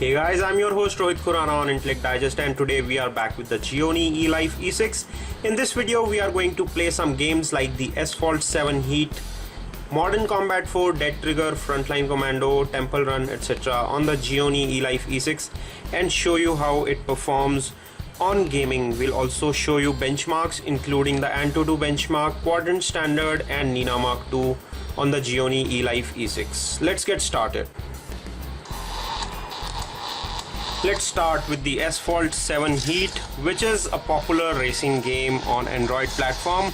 Hey guys, I'm your host Rohit Khurana on Intellect Digest, and today we are back with the Gioni eLife E6. In this video we are going to play some games like the Asphalt 7 Heat, Modern Combat 4, Dead Trigger, Frontline Commando, Temple Run, etc. on the Gioni eLife E6 and show you how it performs on gaming. We'll also show you benchmarks including the Antutu benchmark, Quadrant Standard and Nina Mark II on the Gioni eLife E6. Let's get started. Let's start with the Asphalt 7 Heat, which is a popular racing game on Android platform.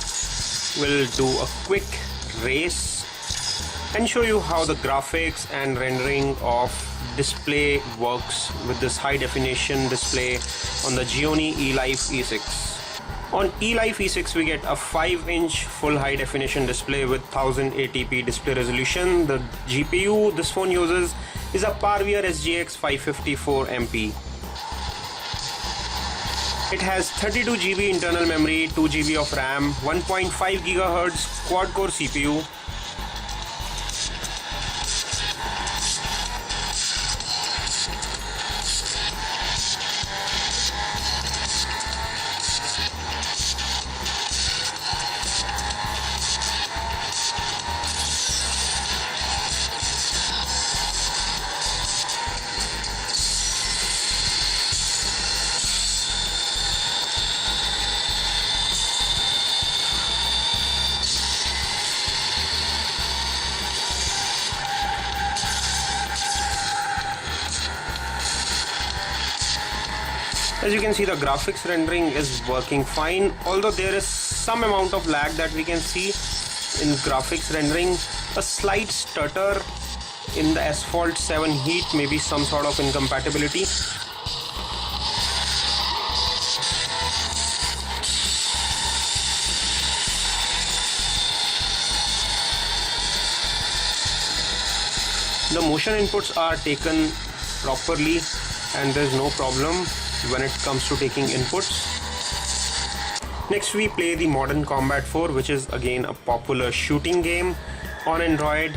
We'll do a quick race and show you how the graphics and rendering of display works with this high definition display on the Gioni eLife E6. On eLife E6 we get a 5-inch full high definition display with 1080p display resolution. The GPU this phone uses is a Parvier SGX 554MP. It has 32GB internal memory, 2GB of RAM, 1.5 GHz quad-core CPU, As you can see, the graphics rendering is working fine, although there is some amount of lag that we can see in graphics rendering. A slight stutter in the Asphalt 7 Heat, maybe some sort of incompatibility. The motion inputs are taken properly and there's no problem when it comes to taking inputs. Next we play the Modern Combat 4, which is again a popular shooting game on Android.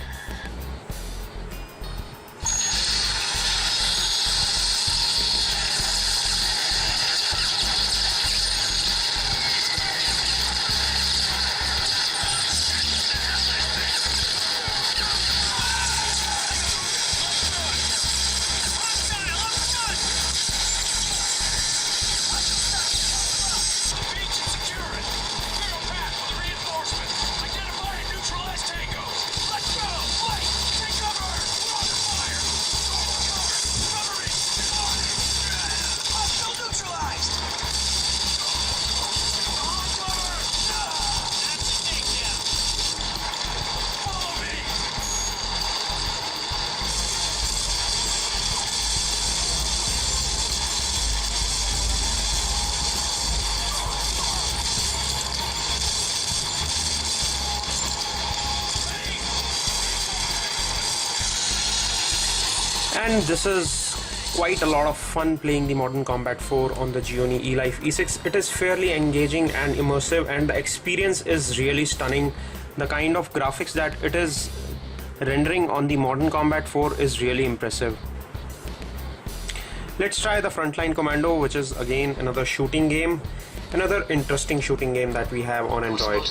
And this is quite a lot of fun playing the Modern Combat 4 on the Gioni eLife E6. It is fairly engaging and immersive, and the experience is really stunning. The kind of graphics that it is rendering on the Modern Combat 4 is really impressive. Let's try the Frontline Commando, which is again another shooting game, another interesting shooting game that we have on Android.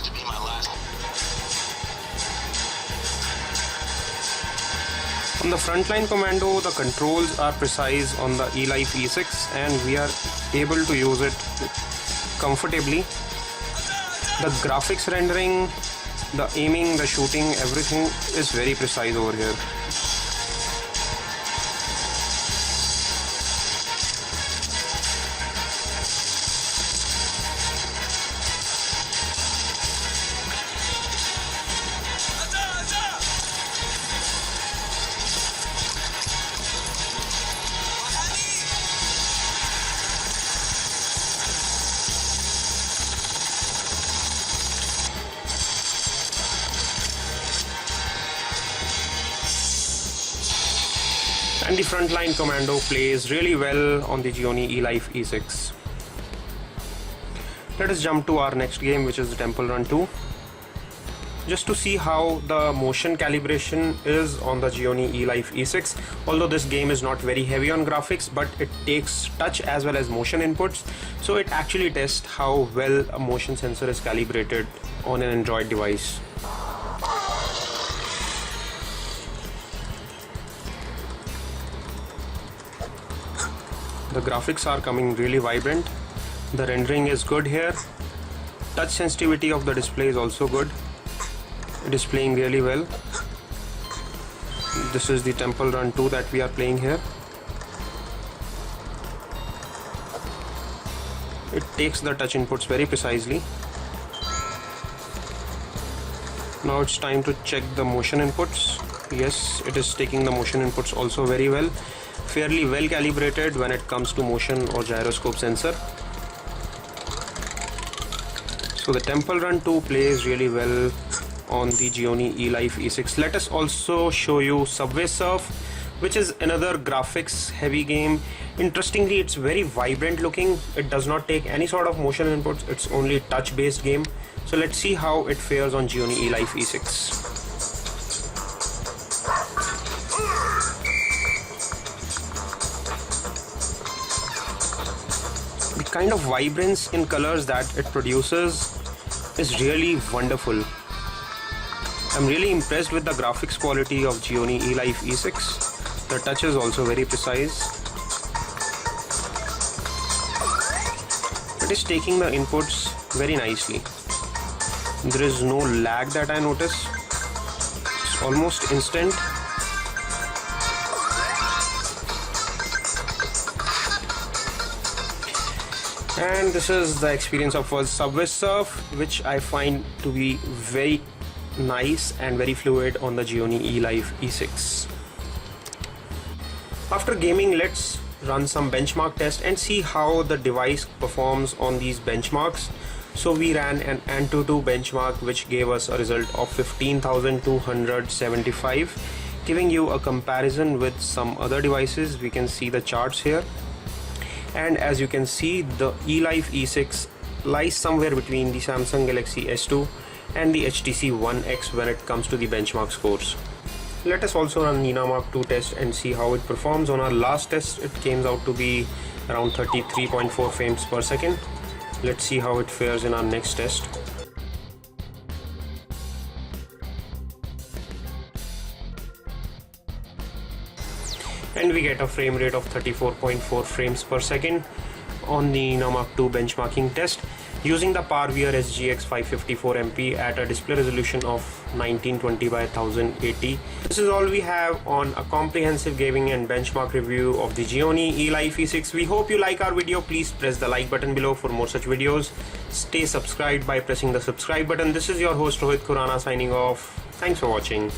On the Frontline Commando, the controls are precise on the eLife E6 and we are able to use it comfortably. The graphics rendering, the aiming, the shooting, everything is very precise over here. And the Frontline Commando plays really well on the Gioni eLife E6. Let us jump to our next game, which is the Temple Run 2. just to see how the motion calibration is on the Gionee eLife E6. Although this game is not very heavy on graphics, but it takes touch as well as motion inputs, so it actually tests how well a motion sensor is calibrated on an Android device. The graphics are coming really vibrant. The rendering is good here. Touch sensitivity of the display is also good. It is playing really well. This is the Temple Run 2 that we are playing here. It takes the touch inputs very precisely. Now it's time to check the motion inputs. Yes, it is taking the motion inputs also very well. Fairly well calibrated when it comes to motion or gyroscope sensor. So the Temple Run 2 plays really well on the Gionee eLife E6. Let us also show you Subway Surf, which is another graphics heavy game. Interestingly, it's very vibrant looking. It does not take any sort of motion inputs. It's only touch based game. So let's see how it fares on Gionee eLife E6. The kind of vibrance in colors that it produces is really wonderful. I'm really impressed with the graphics quality of Gionee eLife E6. The touch is also very precise. It is taking the inputs very nicely. There is no lag that I notice. It's almost instant. And this is the experience of Subway Surf, which I find to be very nice and very fluid on the Gionee eLife E6. After gaming, let's run some benchmark tests and see how the device performs on these benchmarks. So we ran an Antutu benchmark which gave us a result of 15,275, giving you a comparison with some other devices. We can see the charts here. And as you can see, the eLife E6 lies somewhere between the Samsung Galaxy S2 and the HTC One X when it comes to the benchmark scores. Let us also run Nina Mark 2 test and see how it performs. On our last test, it came out to be around 33.4 frames per second. Let's see how it fares in our next test. And we get a frame rate of 34.4 frames per second on the Nina Mark 2 benchmarking test using the PowerVR SGX 554MP at a display resolution of 1920 by 1080. This is all we have on a comprehensive gaming and benchmark review of the Gionee eLife E6. We hope you like our video. Please press the like button below for more such videos. Stay subscribed by pressing the subscribe button. This is your host Rohit Khurana signing off. Thanks for watching.